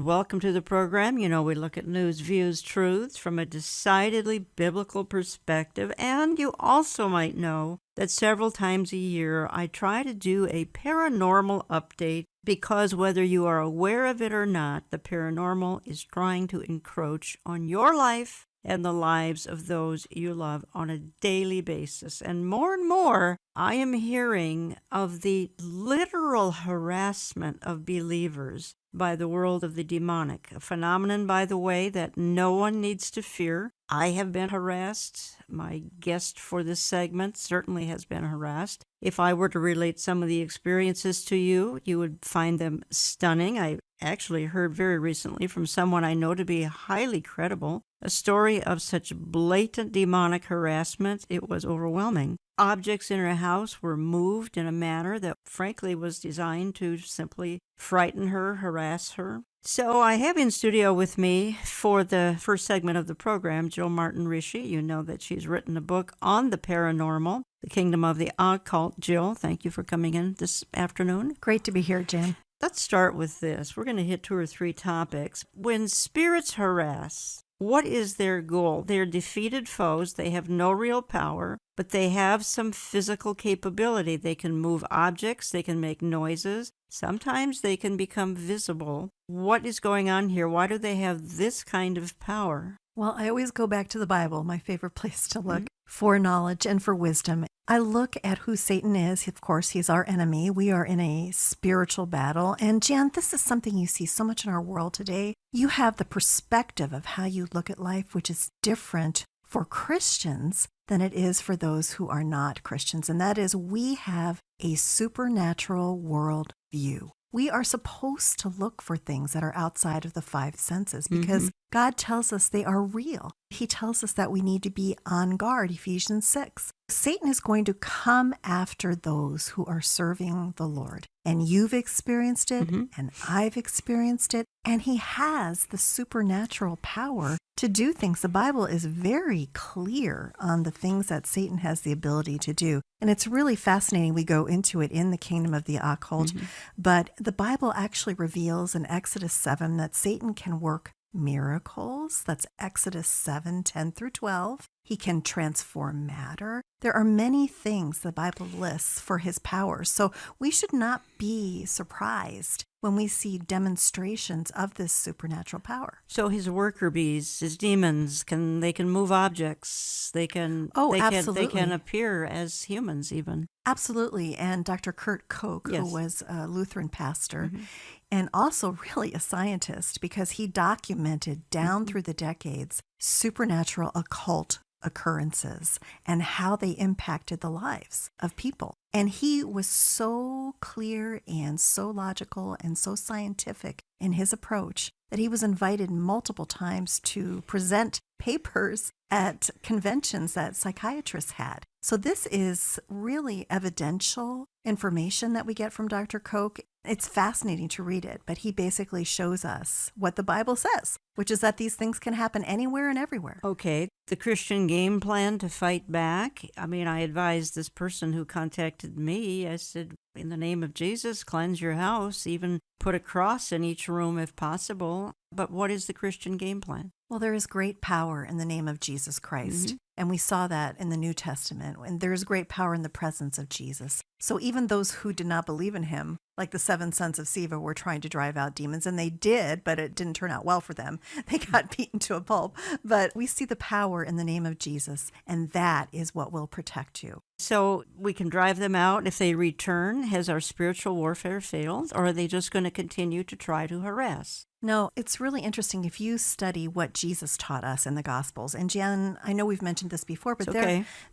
and welcome to the program. You know, we look at news, views, truths from a decidedly biblical perspective, and you also might know that several times a year I try to do a paranormal update because whether you are aware of it or not, the paranormal is trying to encroach on your life and the lives of those you love on a daily basis. And more, I am hearing of the literal harassment of believers by the world of the demonic, a phenomenon, by the way, that no one needs to fear. I have been harassed. My guest for this segment certainly has been harassed. If I were to relate some of the experiences to you, you would find them stunning. I actually heard very recently from someone I know to be highly credible a story of such blatant demonic harassment, it was overwhelming. Objects in her house were moved in a manner that frankly was designed to simply frighten her, harass her. So I have in studio with me for the first segment of the program, Jill Martin Rishi. You know that she's written a book on the paranormal, the kingdom of the occult. Jill, thank you for coming in this afternoon. Great to be here, Jen. Let's start with this. We're going to hit 2 or 3 topics. When spirits harass, what is their goal? They're defeated foes. They have no real power, but they have some physical capability. They can move objects. They can make noises. Sometimes they can become visible. What is going on here? Why do they have this kind of power? Well, I always go back to the Bible, my favorite place to look for knowledge and for wisdom. I look at who Satan is. Of course, he's our enemy. We are in a spiritual battle. And Jan, this is something you see so much in our world today. You have the perspective of how you look at life, which is different for Christians than it is for those who are not Christians. And that is, we have a supernatural world view. We are supposed to look for things that are outside of the 5 senses because God tells us they are real. He tells us that we need to be on guard, Ephesians 6. Satan is going to come after those who are serving the Lord. And you've experienced it, and I've experienced it, and he has the supernatural power to do things. The Bible is very clear on the things that Satan has the ability to do. And it's really fascinating. We go into it in the kingdom of the occult, but the Bible actually reveals in Exodus 7 that Satan can work miracles. That's Exodus 7, 10 through 12. He can transform matter. There are many things the Bible lists for his powers. So we should not be surprised when we see demonstrations of this supernatural power. So his worker bees, his demons, they can move objects. They can absolutely. They can appear as humans even. Absolutely. And Dr. Kurt Koch, who was a Lutheran pastor, and also really a scientist, because he documented down through the decades supernatural occult occurrences and how they impacted the lives of people. And he was so clear and so logical and so scientific in his approach that he was invited multiple times to present papers at conventions that psychiatrists had. So this is really evidential information that we get from Dr. Koch. It's fascinating to read it, but he basically shows us what the Bible says, which is that these things can happen anywhere and everywhere. Okay, the Christian game plan to fight back. I mean, I advised this person who contacted me, I said, in the name of Jesus, cleanse your house, even put a cross in each room if possible. But what is the Christian game plan? Well, there is great power in the name of Jesus Christ. And we saw that in the New Testament. And there is great power in the presence of Jesus. So even those who did not believe in him, like the 7 sons of Sceva, were trying to drive out demons. And they did, but it didn't turn out well for them. They got beaten to a pulp. But we see the power in the name of Jesus. And that is what will protect you. So we can drive them out if they return. Has our spiritual warfare failed? Or are they just going to continue to try to harass? No, it's really interesting if you study what Jesus taught us in the Gospels. And Jan, I know we've mentioned this before, but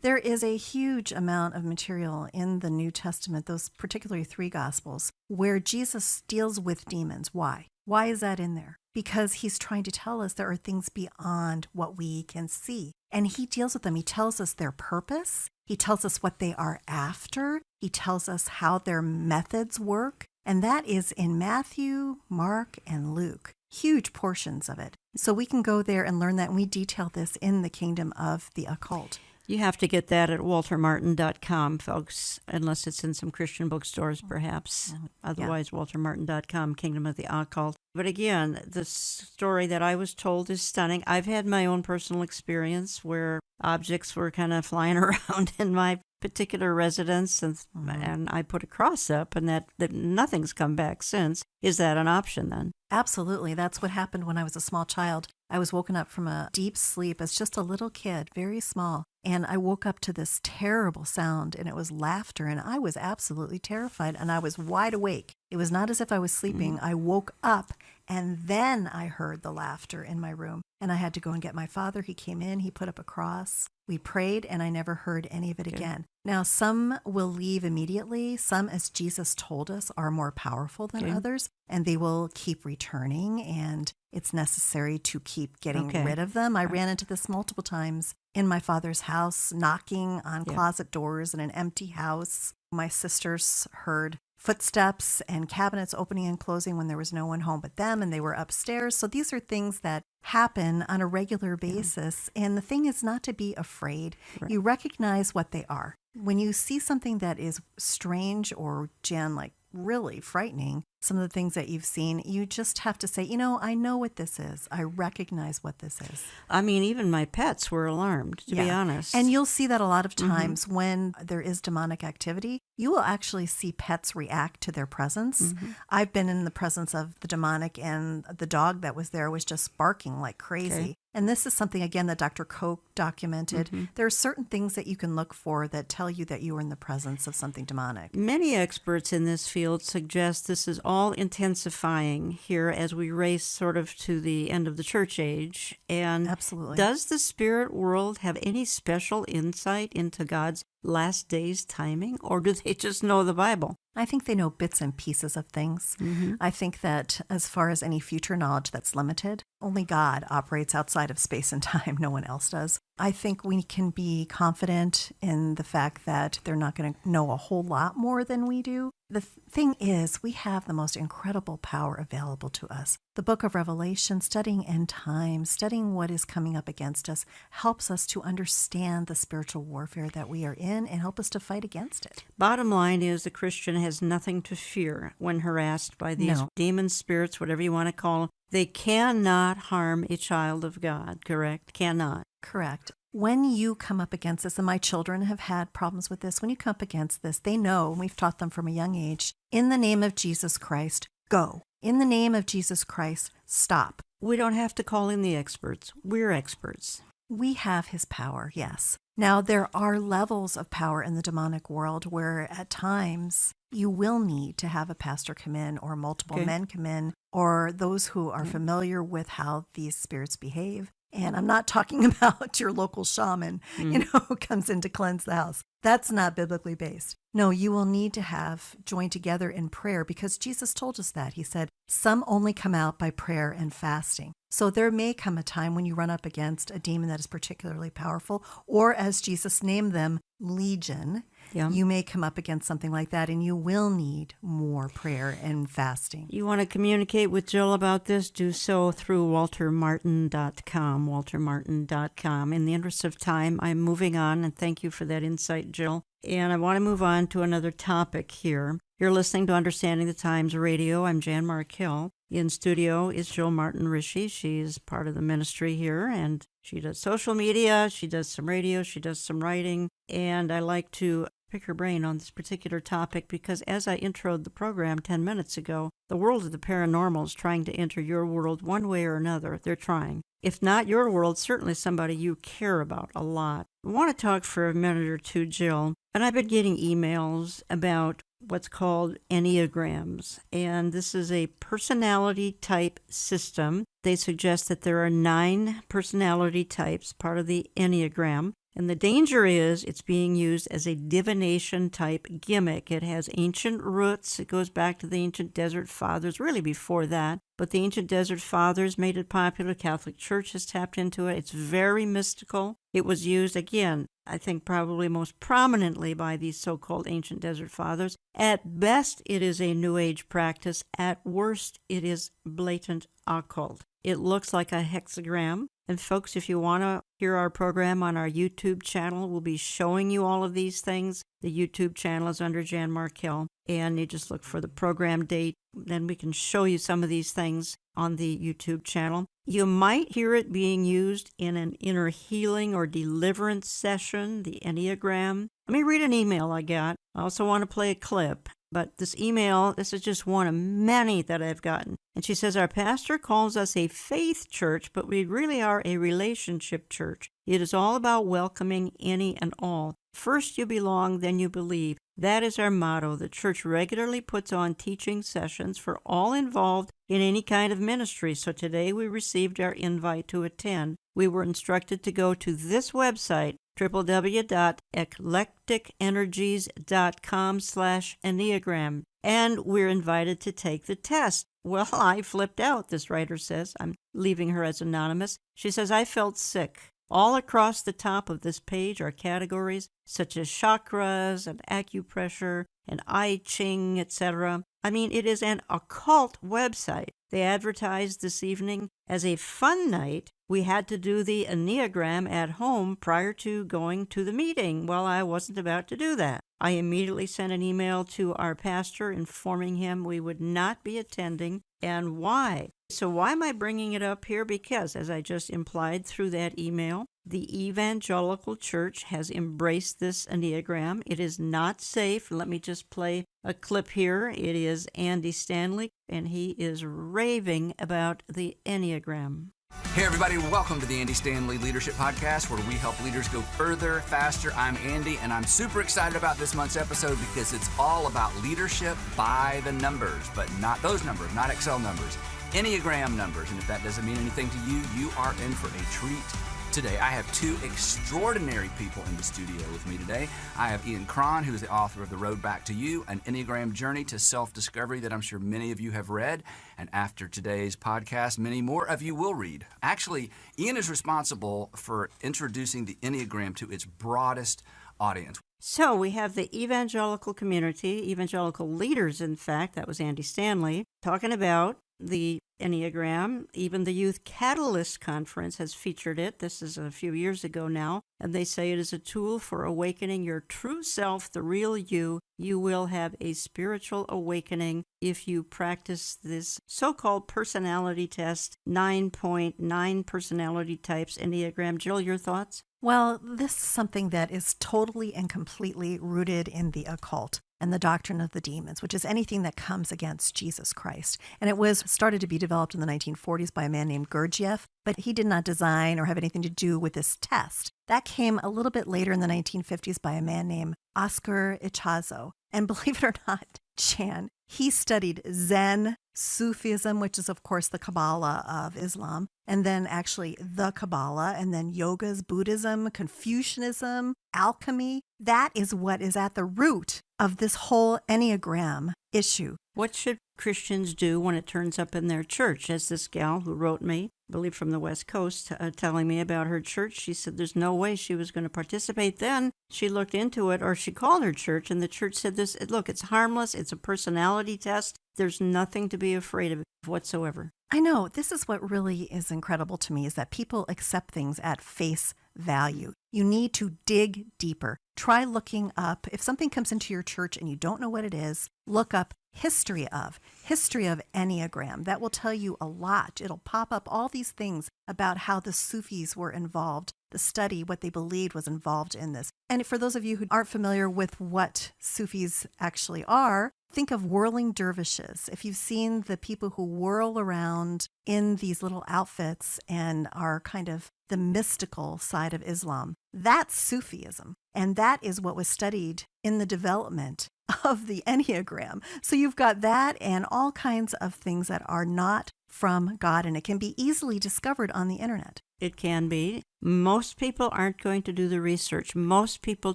there is a huge amount of material in the New Testament, those particularly 3 Gospels, where Jesus deals with demons. Why? Why is that in there? Because he's trying to tell us there are things beyond what we can see. And he deals with them. He tells us their purpose. He tells us what they are after. He tells us how their methods work. And that is in Matthew, Mark, and Luke. Huge portions of it. So we can go there and learn that, and we detail this in the kingdom of the occult. You have to get that at waltermartin.com, folks, unless it's in some Christian bookstores, perhaps. Otherwise, waltermartin.com, Kingdom of the Occult. But again, the story that I was told is stunning. I've had my own personal experience where objects were kind of flying around in my particular residence, and I put a cross up, and that nothing's come back since. Is that an option then? Absolutely. That's what happened when I was a small child. I was woken up from a deep sleep as just a little kid, very small. And I woke up to this terrible sound, and it was laughter, and I was absolutely terrified, and I was wide awake. It was not as if I was sleeping. I woke up, and then I heard the laughter in my room, and I had to go and get my father. He came in, he put up a cross. We prayed, and I never heard any of it again. Now, some will leave immediately. Some, as Jesus told us, are more powerful than others, and they will keep returning, and it's necessary to keep getting rid of them. I ran into this multiple times in my father's house, knocking on closet doors in an empty house. My sisters heard footsteps and cabinets opening and closing when there was no one home but them, and they were upstairs. So these are things that happen on a regular basis. And the thing is not to be afraid. You recognize what they are. When you see something that is strange or, Jan, like really frightening, some of the things that you've seen, you just have to say, I know what this is. I recognize what this is. I mean, even my pets were alarmed, to be honest. And you'll see that a lot of times when there is demonic activity, you will actually see pets react to their presence. I've been in the presence of the demonic, and the dog that was there was just barking like crazy. And this is something, again, that Dr. Koch documented. There are certain things that you can look for that tell you that you are in the presence of something demonic. Many experts in this field suggest this is all intensifying here as we race sort of to the end of the church age. And absolutely. Does the spirit world have any special insight into God's last days timing, or do they just know the Bible? I think they know bits and pieces of things. I think that as far as any future knowledge that's limited, only God operates outside of space and time. No one else does. I think we can be confident in the fact that they're not going to know a whole lot more than we do. The thing is, we have the most incredible power available to us. The book of Revelation, studying end times, studying what is coming up against us, helps us to understand the spiritual warfare that we are in and help us to fight against it. Bottom line is the Christian has nothing to fear when harassed by these demon spirits, whatever you want to call them. They cannot harm a child of God, correct? Cannot. Correct. When you come up against this, and my children have had problems with this, when you come up against this, they know, and we've taught them from a young age, in the name of Jesus Christ, go. In the name of Jesus Christ, stop. We don't have to call in the experts. We're experts. We have his power, yes. Now, there are levels of power in the demonic world where at times you will need to have a pastor come in or multiple men come in, or those who are familiar with how these spirits behave. And I'm not talking about your local shaman, who comes in to cleanse the house. That's not biblically based. No, you will need to have joined together in prayer, because Jesus told us that. He said, some only come out by prayer and fasting. So there may come a time when you run up against a demon that is particularly powerful, or as Jesus named them, legion. You may come up against something like that, and you will need more prayer and fasting. You want to communicate with Jill about this? Do so through waltermartin.com, waltermartin.com. In the interest of time, I'm moving on, and thank you for that insight, Jill. And I want to move on to another topic here. You're listening to Understanding the Times Radio. I'm Jan Markell. In studio is Jill Martin Rishi. She's part of the ministry here, and she does social media, she does some radio, she does some writing, and I like to pick her brain on this particular topic because as I introed the program 10 minutes ago, the world of the paranormal is trying to enter your world one way or another. They're trying. If not your world, certainly somebody you care about a lot. I want to talk for a minute or two, Jill, and I've been getting emails about what's called enneagrams, and this is a personality type system. They suggest that there are 9 personality types, part of the enneagram, and the danger is it's being used as a divination type gimmick. It has ancient roots. It goes back to the ancient desert fathers, really before that, but the ancient desert fathers made it popular. Catholic Church has tapped into it. It's very mystical. It was used, again, I think probably most prominently by these so-called ancient desert fathers. At best, it is a New Age practice. At worst, it is blatant occult. It looks like a hexagram. And folks, if you want to hear our program on our YouTube channel, we'll be showing you all of these things. The YouTube channel is under Jan Markell, and you just look for the program date. Then we can show you some of these things on the YouTube channel. You might hear it being used in an inner healing or deliverance session, the Enneagram. Let me read an email I got. I also want to play a clip. But this email, this is just one of many that I've gotten. And she says, our pastor calls us a faith church, but we really are a relationship church. It is all about welcoming any and all. First you belong, then you believe. That is our motto. The church regularly puts on teaching sessions for all involved in any kind of ministry. So today we received our invite to attend. We were instructed to go to this website, www.eclecticenergies.com/Enneagram, and we're invited to take the test. Well, I flipped out, this writer says. I'm leaving her as anonymous. She says, I felt sick. All across the top of this page are categories such as chakras and acupressure and I Ching, etc. I mean, it is an occult website. They advertised this evening as a fun night. We had to do the Enneagram at home prior to going to the meeting. Well, I wasn't about to do that. I immediately sent an email to our pastor informing him we would not be attending and why. So why am I bringing it up here? Because, as I just implied through that email, the evangelical church has embraced this Enneagram. It is not safe. Let me just play a clip here. It is Andy Stanley, and he is raving about the Enneagram. Hey everybody, welcome to the Andy Stanley Leadership Podcast, where we help leaders go further, faster. I'm Andy, and I'm super excited about this month's episode because it's all about leadership by the numbers, but not those numbers, not Excel numbers, Enneagram numbers. And if that doesn't mean anything to you, you are in for a treat today. I have two extraordinary people in the studio with me today. I have Ian Cron, who is the author of The Road Back to You, an Enneagram journey to self-discovery that I'm sure many of you have read. And after today's podcast, many more of you will read. Actually, Ian is responsible for introducing the Enneagram to its broadest audience. So we have the evangelical community, evangelical leaders, in fact, that was Andy Stanley, talking about the Enneagram. Even the Youth Catalyst Conference has featured it. This is a few years ago now. And they say it is a tool for awakening your true self, the real you. You will have a spiritual awakening if you practice this so-called personality test, 9.9 personality types, Enneagram. Jill, your thoughts? Well, this is something that is totally and completely rooted in the occult and the doctrine of the demons, which is anything that comes against Jesus Christ. And it was started to be developed in the 1940s by a man named Gurdjieff, but he did not design or have anything to do with this test. That came a little bit later in the 1950s by a man named Oscar Ichazo. And believe it or not, Jan, he studied Zen, Sufism, which is, of course, the Kabbalah of Islam, and then actually the Kabbalah, and then yogas, Buddhism, Confucianism, alchemy. That is what is at the root of this whole Enneagram issue. What should Christians do when it turns up in their church? As this gal who wrote me, I believe from the West Coast, telling me about her church, she said there's no way she was going to participate. Then she looked into it, or she called her church, and the church said this, look, it's harmless, it's a personality test, there's nothing to be afraid of whatsoever. I know, this is what really is incredible to me, is that people accept things at face value. You need to dig deeper. Try looking up. If something comes into your church and you don't know what it is, look up history of Enneagram. That will tell you a lot. It'll pop up all these things about how the Sufis were involved, the study, what they believed was involved in this. And for those of you who aren't familiar with what Sufis actually are, think of whirling dervishes. If you've seen the people who whirl around in these little outfits and are kind of the mystical side of Islam, that's Sufism. And that is what was studied in the development of the Enneagram. So you've got that and all kinds of things that are not from God, and it can be easily discovered on the internet. It can be. Most people aren't going to do the research. Most people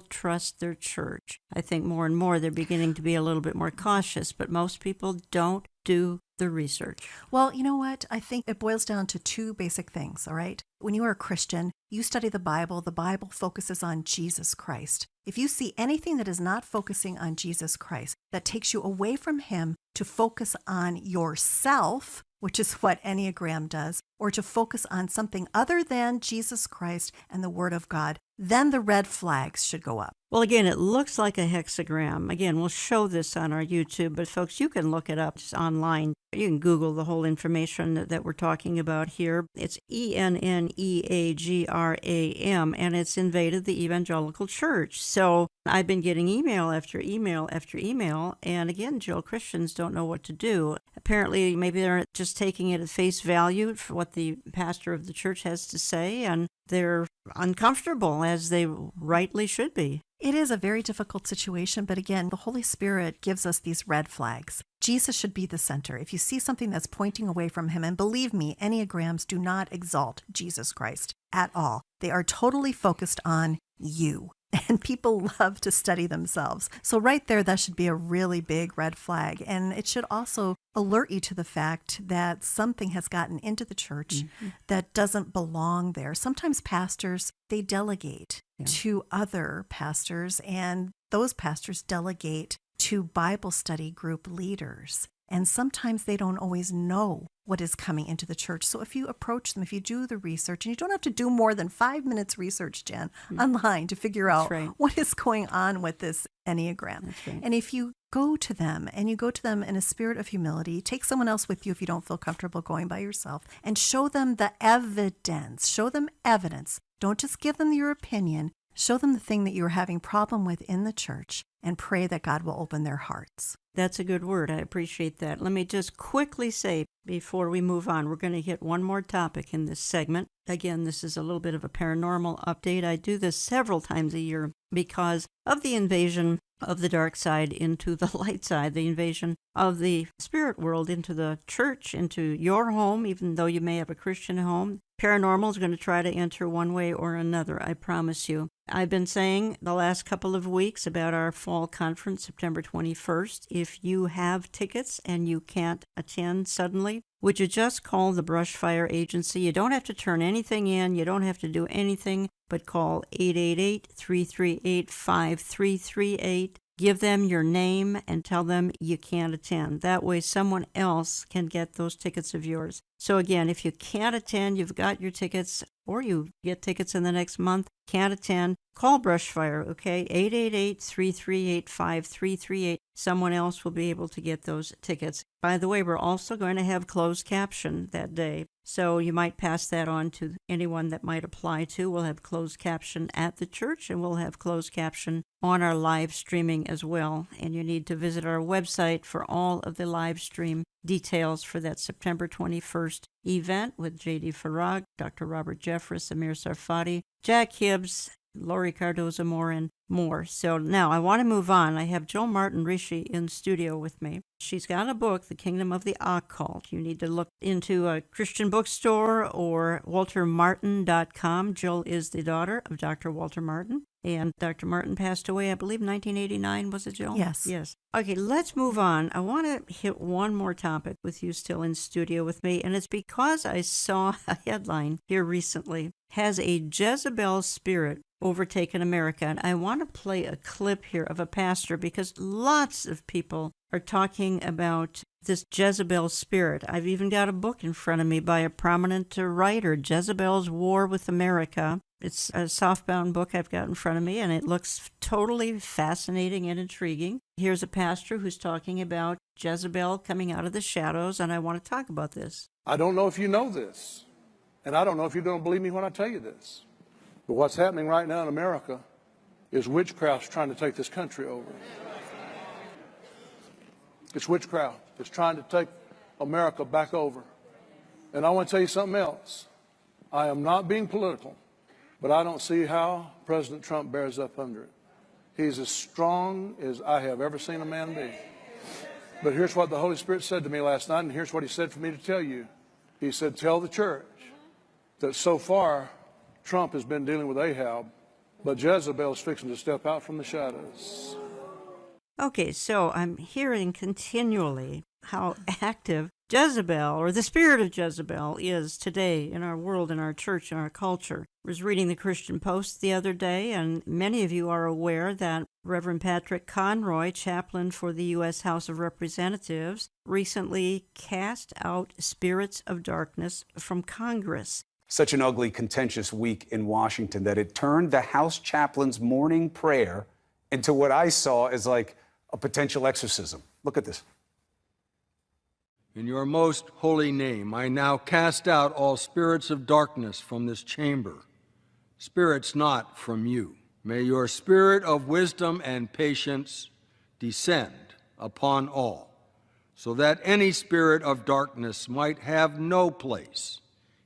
trust their church. I think more and more they're beginning to be a little bit more cautious, but most people don't do the research? Well, you know what? I think it boils down to two basic things, all right? When you are a Christian, you study the Bible focuses on Jesus Christ. If you see anything that is not focusing on Jesus Christ, that takes you away from him to focus on yourself, which is what Enneagram does, or to focus on something other than Jesus Christ and the Word of God, then the red flags should go up. Well, again, it looks like a hexagram. Again, we'll show this on our YouTube, but folks, you can look it up just online. You can Google the whole information that we're talking about here. It's ENNEAGRAM, and it's invaded the evangelical church. So I've been getting email after email after email, and again, Jill, Christians don't know what to do. Apparently, maybe they're just taking it at face value for what the pastor of the church has to say, and they're uncomfortable, as they rightly should be. It is a very difficult situation, but again, the Holy Spirit gives us these red flags. Jesus should be the center. If you see something that's pointing away from him, and believe me, Enneagrams do not exalt Jesus Christ at all. They are totally focused on you. And people love to study themselves. So right there, that should be a really big red flag. And it should also alert you to the fact that something has gotten into the church that doesn't belong there. Sometimes pastors, they delegate to other pastors, and those pastors delegate to Bible study group leaders. And sometimes they don't always know what is coming into the church. So if you approach them, if you do the research, and you don't have to do more than 5 minutes research, Jen, online to figure out what is going on with this Enneagram. And if you go to them, and you go to them in a spirit of humility, take someone else with you if you don't feel comfortable going by yourself, and show them the evidence. Show them evidence. Don't just give them your opinion. Show them the thing that you're having problem with in the church, and pray that God will open their hearts. That's a good word. I appreciate that. Let me just quickly say, before we move on, we're going to hit one more topic in this segment. Again, this is a little bit of a paranormal update. I do this several times a year because of the invasion of the dark side into the light side, the invasion of the spirit world into the church, into your home, even though you may have a Christian home. Paranormal is going to try to enter one way or another, I promise you. I've been saying the last couple of weeks about our fall conference, September 21st. If you have tickets and you can't attend suddenly, would you just call the Brush Fire Agency? You don't have to turn anything in. You don't have to do anything but call 888-338-5338. Give them your name and tell them you can't attend. That way someone else can get those tickets of yours. So again, if you can't attend, you've got your tickets, or you get tickets in the next month, can't attend, call Brushfire, okay? 888-338-5338. Someone else will be able to get those tickets. By the way, we're also going to have closed caption that day. So you might pass that on to anyone that might apply to. We'll have closed caption at the church, and we'll have closed caption on our live streaming as well. And you need to visit our website for all of the live stream details for that September 21st event with J.D. Farag, Dr. Robert Jeffress, Amir Sarfati, Jack Hibbs, Lori Cardozo-Moore, and more. So now I want to move on. I have Jill Martin Rishi in studio with me. She's got a book, The Kingdom of the Occult. You need to look into a Christian bookstore or waltermartin.com. Jill is the daughter of Dr. Walter Martin. And Dr. Martin passed away, I believe, 1989, was it, Jill? Yes. Yes. Okay, let's move on. I want to hit one more topic with you still in studio with me, and it's because I saw a headline here recently. Has a Jezebel spirit overtaken America? And I want to play a clip here of a pastor because lots of people are talking about this Jezebel spirit. I've even got a book in front of me by a prominent writer, Jezebel's War with America. It's a softbound book I've got in front of me, and it looks totally fascinating and intriguing. Here's a pastor who's talking about Jezebel coming out of the shadows, and I want to talk about this. I don't know if you know this, and I don't know if you don't believe me when I tell you this, but what's happening right now in America is witchcraft's trying to take this country over. It's witchcraft. It's trying to take America back over. And I want to tell you something else. I am not being political, but I don't see how President Trump bears up under it. He's as strong as I have ever seen a man be. But here's what the Holy Spirit said to me last night, and here's what he said for me to tell you. He said, tell the church that so far Trump has been dealing with Ahab, but Jezebel is fixing to step out from the shadows. Okay, so I'm hearing continually how active Jezebel, or the spirit of Jezebel, is today in our world, in our church, in our culture. I was reading the Christian Post the other day, and many of you are aware that Reverend Patrick Conroy, chaplain for the U.S. House of Representatives, recently cast out spirits of darkness from Congress. Such an ugly, contentious week in Washington that it turned the House chaplain's morning prayer into what I saw as like a potential exorcism. Look at this. In your most holy name, I now cast out all spirits of darkness from this chamber, spirits not from you. May your spirit of wisdom and patience descend upon all, so that any spirit of darkness might have no place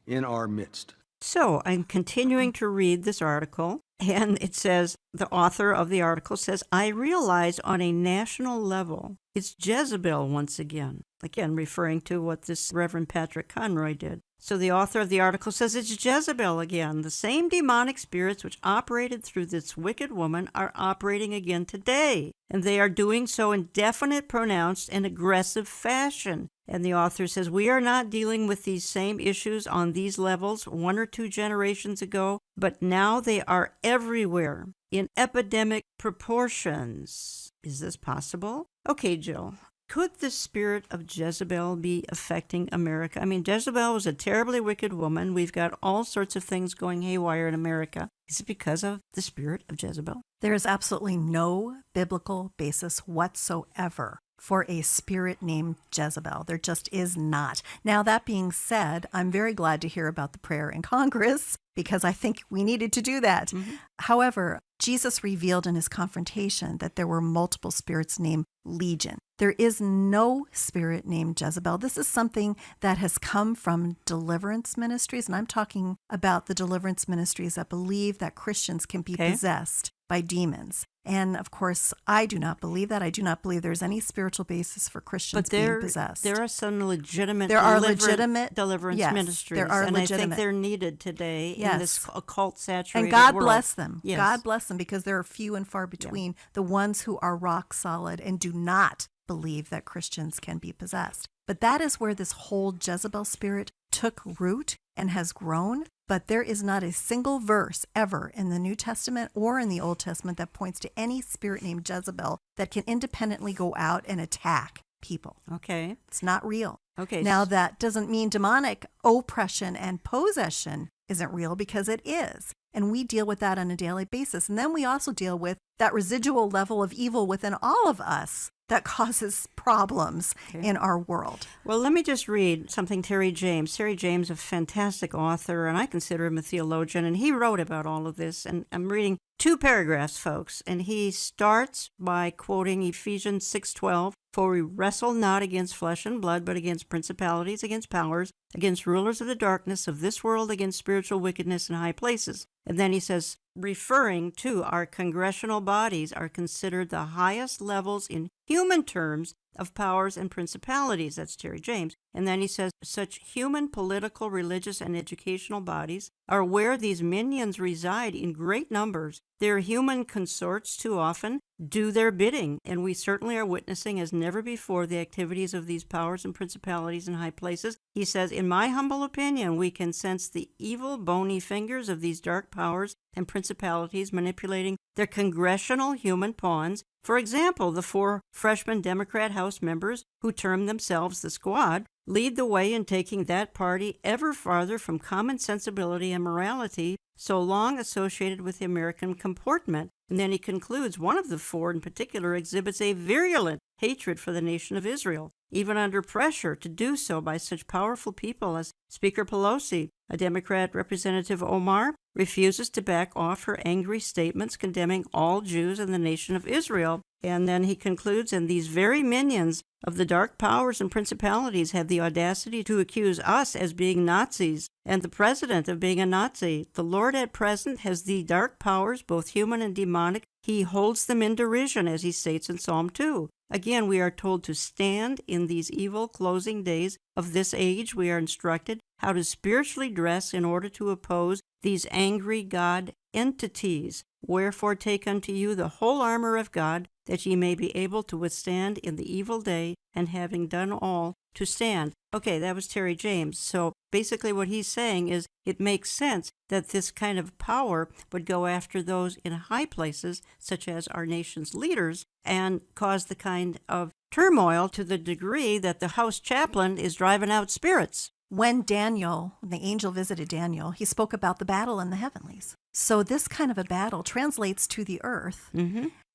in our midst. So I'm continuing to read this article, and it says, the author of the article says, I realize on a national level, it's Jezebel once again. Again, referring to what this Reverend Patrick Conroy did. So the author of the article says it's Jezebel again. The same demonic spirits which operated through this wicked woman are operating again today. And they are doing so in definite, pronounced, and aggressive fashion. And the author says, we are not dealing with these same issues on these levels 1 or 2 generations ago, but now they are everywhere in epidemic proportions. Is this possible? Okay, Jill. Could the spirit of Jezebel be affecting America? I mean, Jezebel was a terribly wicked woman. We've got all sorts of things going haywire in America. Is it because of the spirit of Jezebel? There is absolutely no biblical basis whatsoever for a spirit named Jezebel. There just is not. Now, that being said, I'm very glad to hear about the prayer in Congress because I think we needed to do that. Mm-hmm. However, Jesus revealed in his confrontation that there were multiple spirits named Legion. There is no spirit named Jezebel. This is something that has come from deliverance ministries, and I'm talking about the deliverance ministries that believe that Christians can be possessed by demons. And of course, I do not believe that. I do not believe there's any spiritual basis for Christians being possessed. There are some legitimate deliverance ministries. There are and legitimate. I think they're needed today in this occult-saturated And God world. bless them. Yes. God bless them, because there are few and far between the ones who are rock solid and do not believe that Christians can be possessed. But that is where this whole Jezebel spirit took root and has grown. But there is not a single verse ever in the New Testament or in the Old Testament that points to any spirit named Jezebel that can independently go out and attack people. Okay. It's not real. Okay. Now, that doesn't mean demonic oppression and possession isn't real, because it is. And we deal with that on a daily basis. And then we also deal with that residual level of evil within all of us that causes problems in our world. Well, let me just read something Terry James. Terry James, a fantastic author, and I consider him a theologian, and he wrote about all of this. And I'm reading 2 paragraphs, folks, and he starts by quoting Ephesians 6:12, "For we wrestle not against flesh and blood, but against principalities, against powers, against rulers of the darkness of this world, against spiritual wickedness in high places." And then he says, referring to our congressional bodies are considered the highest levels in human terms of powers and principalities. That's Terry James. And then he says, such human, political, religious, and educational bodies are where these minions reside in great numbers. Their human consorts too often do their bidding, and we certainly are witnessing as never before the activities of these powers and principalities in high places. He says, in my humble opinion, we can sense the evil, bony fingers of these dark powers and principalities manipulating their congressional human pawns. For example, the 4 freshman Democrat House members who term themselves the Squad lead the way in taking that party ever farther from common sensibility and morality so long associated with the American comportment. And then he concludes, one of the 4 in particular exhibits a virulent hatred for the nation of Israel, even under pressure to do so by such powerful people as Speaker Pelosi. A Democrat Representative Omar refuses to back off her angry statements condemning all Jews in the nation of Israel. And then he concludes, and these very minions of the dark powers and principalities have the audacity to accuse us as being Nazis and the president of being a Nazi. The Lord at present has the dark powers, both human and demonic. He holds them in derision, as he states in Psalm 2. Again, we are told to stand in these evil closing days of this age. We are instructed how to spiritually dress in order to oppose these angry God entities. Wherefore take unto you the whole armor of God, that ye may be able to withstand in the evil day, and having done all to stand. Okay, that was Terry James. So basically what he's saying is it makes sense that this kind of power would go after those in high places, such as our nation's leaders, and cause the kind of turmoil to the degree that the house chaplain is driving out spirits. When the angel visited Daniel, he spoke about the battle in the heavenlies. So this kind of a battle translates to the earth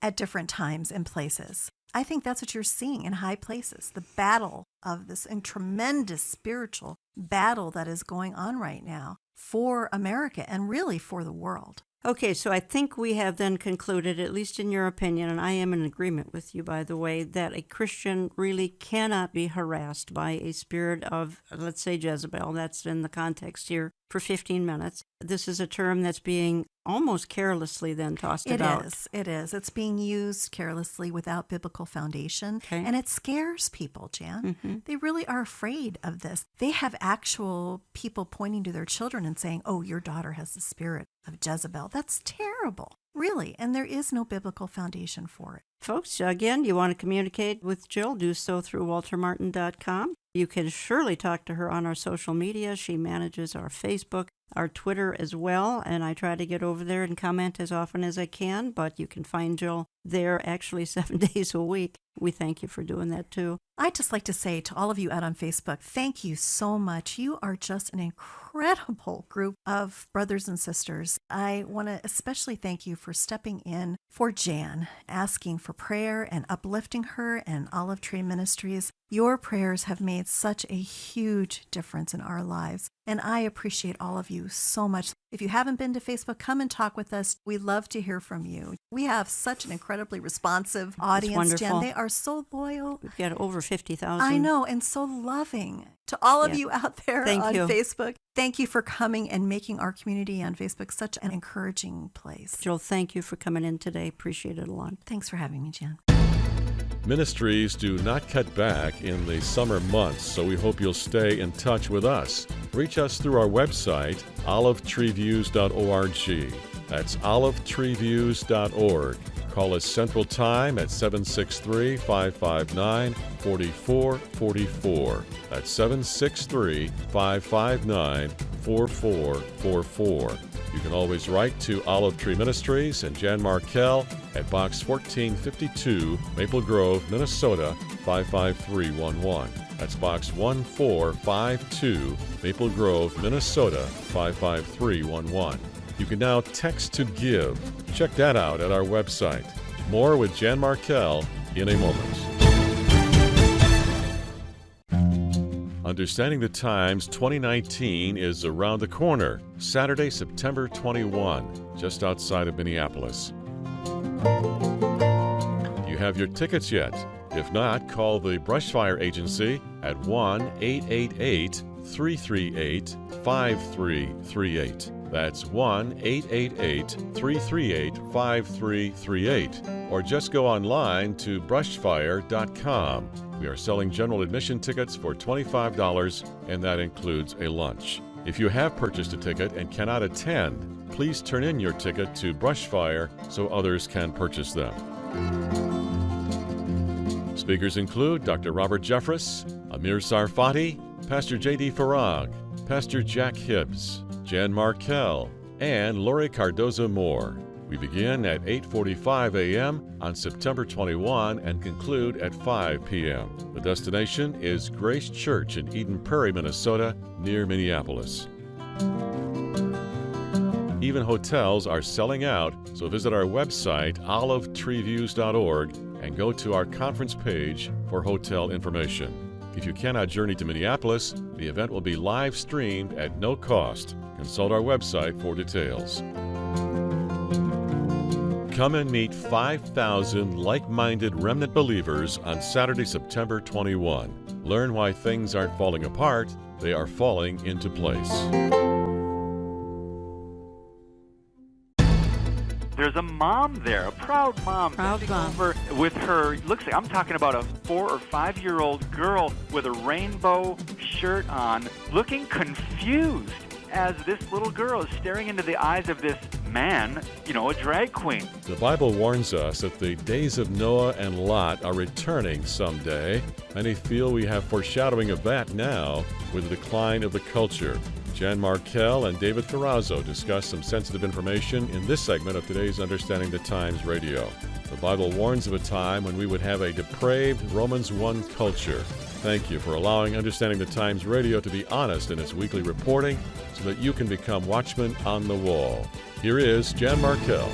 at different times and places. I think that's what you're seeing in high places, the battle of this tremendous spiritual battle that is going on right now for America and really for the world. Okay, so I think we have then concluded, at least in your opinion, and I am in agreement with you, by the way, that a Christian really cannot be harassed by a spirit of, let's say, Jezebel. That's in the context here for 15 minutes. This is a term that's being almost carelessly then tossed about. It is. It's being used carelessly without biblical foundation. Okay. And it scares people, Jan. They really are afraid of this. They have actual people pointing to their children and saying, oh, your daughter has the spirit of Jezebel. That's terrible, really. And there is no biblical foundation for it. Folks, again, you want to communicate with Jill, do so through waltermartin.com. You can surely talk to her on our social media. She manages our Facebook, our Twitter as well, and I try to get over there and comment as often as I can, but you can find Jill there actually 7 days a week. We thank you for doing that too. I'd just like to say to all of you out on Facebook, thank you so much. You are just an incredible group of brothers and sisters. I want to especially thank you for stepping in for Jan, asking for prayer and uplifting her and Olive Tree Ministries. Your prayers have made such a huge difference in our lives, and I appreciate all of you so much. If you haven't been to Facebook, come and talk with us. We love to hear from you. We have such an incredibly responsive audience, Jen. They are so loyal. We've got over 50,000. I know, and so loving. To all of you out there on Facebook, thank you for coming and making our community on Facebook such an encouraging place. Jill, thank you for coming in today. Appreciate it a lot. Thanks for having me, Jen. Ministries do not cut back in the summer months, so we hope you'll stay in touch with us. Reach us through our website, olivetreeviews.org. That's olivetreeviews.org. Call us Central Time at 763-559-4444. That's 763-559-4444. You can always write to Olive Tree Ministries and Jan Markell at Box 1452, Maple Grove, Minnesota 55311. That's Box 1452, Maple Grove, Minnesota 55311. You can now text to give. Check that out at our website. More with Jan Markell in a moment. Understanding the Times 2019 is around the corner, Saturday, September 21, just outside of Minneapolis. You have your tickets yet? If not, call the Brushfire Agency at 1-888-338-5338. That's 1-888-338-5338. Or just go online to brushfire.com. We are selling general admission tickets for $25, and that includes a lunch. If you have purchased a ticket and cannot attend, please turn in your ticket to Brushfire so others can purchase them. Speakers include Dr. Robert Jeffress, Amir Sarfati, Pastor J.D. Farag, Pastor Jack Hibbs, Jan Markell, and Lori Cardozo-Moore. We begin at 8:45 a.m. on September 21 and conclude at 5 p.m. The destination is Grace Church in Eden Prairie, Minnesota, near Minneapolis. Even hotels are selling out, so visit our website, olivetreeviews.org, and go to our conference page for hotel information. If you cannot journey to Minneapolis, the event will be live streamed at no cost. Consult our website for details. Come and meet 5,000 like-minded remnant believers on Saturday, September 21. Learn why things aren't falling apart, they are falling into place. There's a mom there, a proud mom, over with her. Looks like I'm talking about a 4 or 5 year old girl with a rainbow shirt on, looking confused as this little girl is staring into the eyes of this man, a drag queen. The Bible warns us that the days of Noah and Lot are returning someday. Many feel we have foreshadowing of that now with the decline of the culture. Jan Markell and David Ferrazzo discuss some sensitive information in this segment of today's Understanding the Times radio. The Bible warns of a time when we would have a depraved Romans 1 culture. Thank you for allowing Understanding the Times radio to be honest in its weekly reporting so that you can become watchmen on the wall. Here is Jan Markell.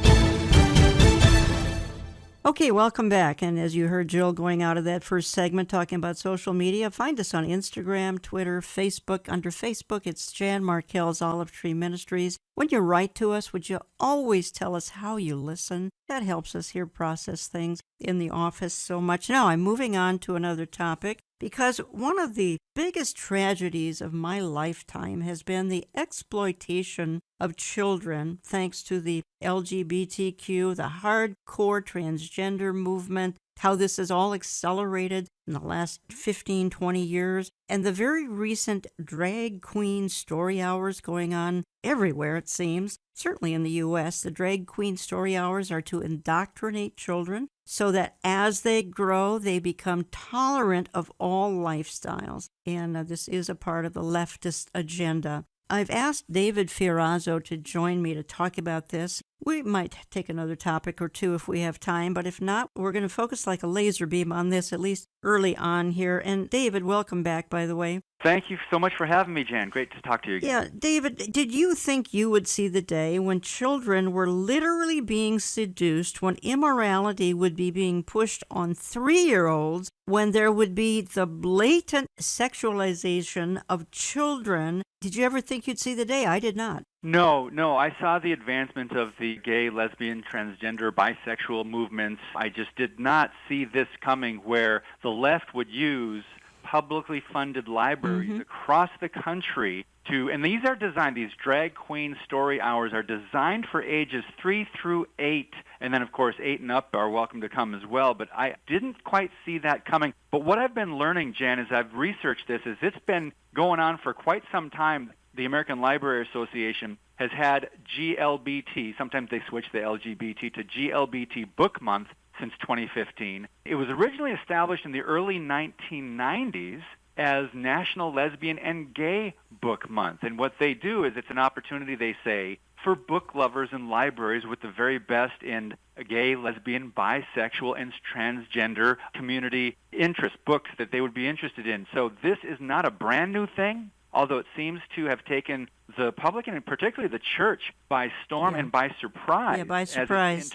Okay, welcome back. And as you heard Jill going out of that first segment talking about social media, find us on Instagram, Twitter, Facebook. Under Facebook, it's Jan Markell's Olive Tree Ministries. When you write to us, would you always tell us how you listen? That helps us here process things in the office so much. Now, I'm moving on to another topic because one of the biggest tragedies of my lifetime has been the exploitation of children thanks to the LGBTQ, the hardcore transgender movement, how this has all accelerated in the last 15, 20 years, and the very recent drag queen story hours going on everywhere, it seems. Certainly in the U.S., the drag queen story hours are to indoctrinate children so that as they grow, they become tolerant of all lifestyles. And this is a part of the leftist agenda. I've asked David Ferrazzo to join me to talk about this. We might take another topic or two if we have time, but if not, we're going to focus like a laser beam on this, at least early on here. And David, welcome back, by the way. Thank you so much for having me, Jan. Great to talk to you again. Yeah, David, did you think you would see the day when children were literally being seduced, when immorality would be being pushed on 3-year-olds, when there would be the blatant sexualization of children? Did you ever think you'd see the day? I did not. No. I saw the advancement of the gay, lesbian, transgender, bisexual movements. I just did not see this coming where the left would use publicly funded libraries across the country and these are designed, these drag queen story hours are designed for ages 3 through 8, and then of course 8 and up are welcome to come as well, but I didn't quite see that coming. But what I've been learning, Jan, as I've researched this, is it's been going on for quite some time. The American Library Association has had GLBT, sometimes they switch the LGBT to GLBT Book Month since 2015. It was originally established in the early 1990s as National Lesbian and Gay Book Month. And what they do is it's an opportunity, they say, for book lovers and libraries with the very best in gay, lesbian, bisexual, and transgender community interest, books that they would be interested in. So this is not a brand new thing, although it seems to have taken the public and particularly the church by storm and by surprise. Yeah, by surprise.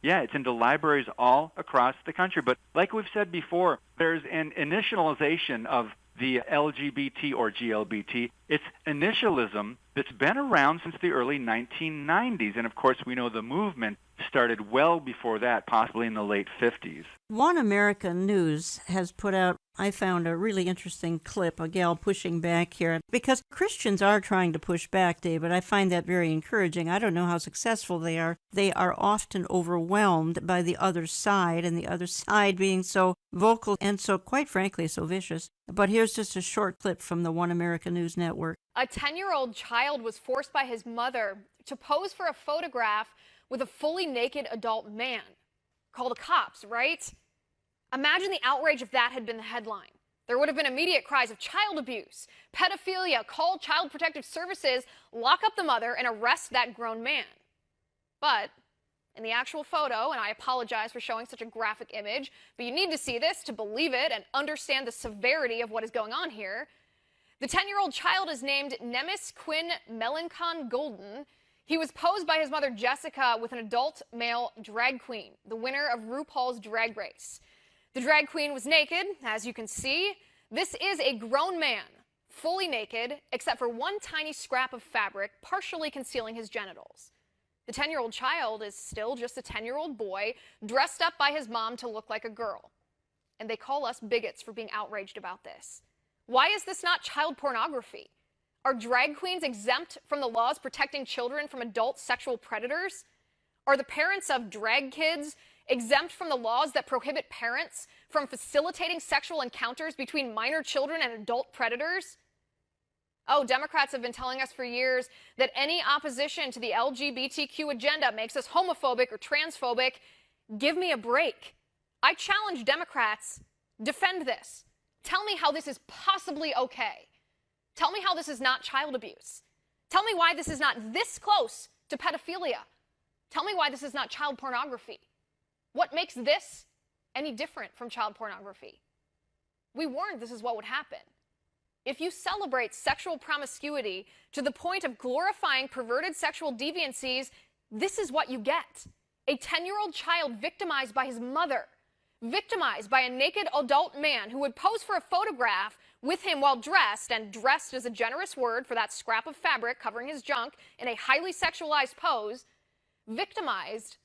It's into libraries all across the country. But like we've said before, there's an initialization of the LGBT or GLBT. It's initialism that's been around since the early 1990s. And of course, we know the movement started well before that, possibly in the late 50s. One American News has put out, I found a really interesting clip, a gal pushing back here, because Christians are trying to push back, David. I find that very encouraging. I don't know how successful they are. They are often overwhelmed by the other side, and the other side being so vocal and so, quite frankly, so vicious. But here's just a short clip from the One American News Network. A 10-year-old child was forced by his mother to pose for a photograph with a fully naked adult man. Call the cops, right? Imagine the outrage if that had been the headline. There would have been immediate cries of child abuse, pedophilia, call Child Protective Services, lock up the mother, and arrest that grown man. But in the actual photo, and I apologize for showing such a graphic image, but you need to see this to believe it and understand the severity of what is going on here. The 10-year-old child is named Nemis Quinn Melancon Golden. He was posed by his mother, Jessica, with an adult male drag queen, the winner of RuPaul's Drag Race. The drag queen was naked, as you can see. This is a grown man, fully naked, except for one tiny scrap of fabric partially concealing his genitals. The 10-year-old child is still just a 10-year-old boy dressed up by his mom to look like a girl. And they call us bigots for being outraged about this. Why is this not child pornography? Are drag queens exempt from the laws protecting children from adult sexual predators? Are the parents of drag kids exempt from the laws that prohibit parents from facilitating sexual encounters between minor children and adult predators? Oh, Democrats have been telling us for years that any opposition to the LGBTQ agenda makes us homophobic or transphobic. Give me a break. I challenge Democrats, defend this. Tell me how this is possibly okay. Tell me how this is not child abuse. Tell me why this is not this close to pedophilia. Tell me why this is not child pornography. What makes this any different from child pornography? We warned this is what would happen. If you celebrate sexual promiscuity to the point of glorifying perverted sexual deviancies, this is what you get. A 10-year-old child victimized by his mother, victimized by a naked adult man who would pose for a photograph with him while dressed, and dressed is a generous word for that scrap of fabric covering his junk in a highly sexualized pose, victimized